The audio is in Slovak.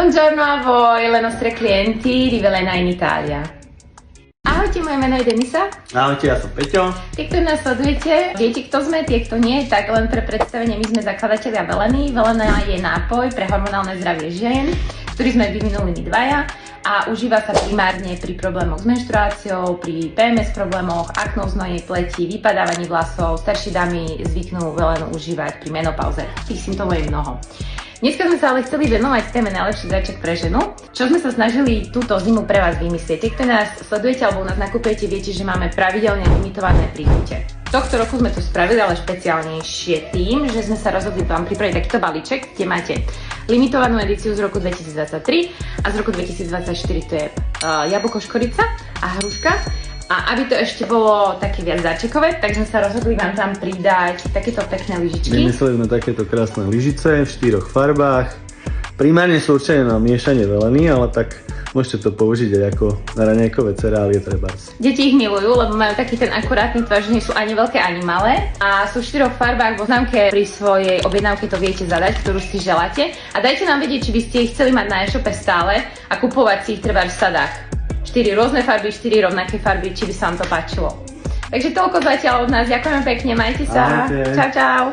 Buongiorno a voi, le nostre clienti di Velena in Italia. Ahojte, moje meno je Denisa. Ahojte, ja som Peťo. Tí, ktorí nás sledujete, viete, kto sme, tie, kto nie, tak len pre predstavenie, my sme zakladatelia Veleny. Velena je nápoj pre hormonálne zdravie žien, ktorý sme vyvinuli my dvaja a užíva sa primárne pri problémoch s menštruáciou, pri PMS problémoch, aknóznej pleti, vypadávaní vlasov. Staršie dámy zvyknú Velenu užívať pri menopauze. Tých symptómov je mnoho. Dneska sme sa ale chceli venovať téme najlepší darček pre ženu, čo sme sa snažili túto zimu pre vás vymyslieť. Tie, ktorí nás sledujete alebo nás nakupujete, viete, že máme pravidelne limitované príchute. Tohto roku sme to spravili ale špeciálnejšie tým, že sme sa rozhodli vám pripraviť takýto balíček, kde máte limitovanú edíciu z roku 2023 a z roku 2024 to je jablko, škorica a hruška. A aby to ešte bolo také viac darčekové, tak sme sa rozhodli vám tam pridať takéto pekné lyžičky. Vymysleli sme takéto krásne lyžice v 4 farbách. Primárne sú určené na miešanie veleny, ale tak môžete to použiť aj ako na raňajkové cereálie trebárs. Deti ich milujú, lebo majú taký ten akurátny tvar, že nie sú ani veľké, ani malé. A sú v 4 farbách, vo známke pri svojej objednávke to viete zadať, ktorú si želáte. A dajte nám vedieť, či by ste ich chceli mať na e-shope stále a kupovať si ich trebárs v sadách. 4 rôzne farby, 4 rovnaké farby, či by sa vám to páčilo. Takže toľko zatiaľ od nás, ďakujem pekne, majte sa. Ahojte. Čau, čau.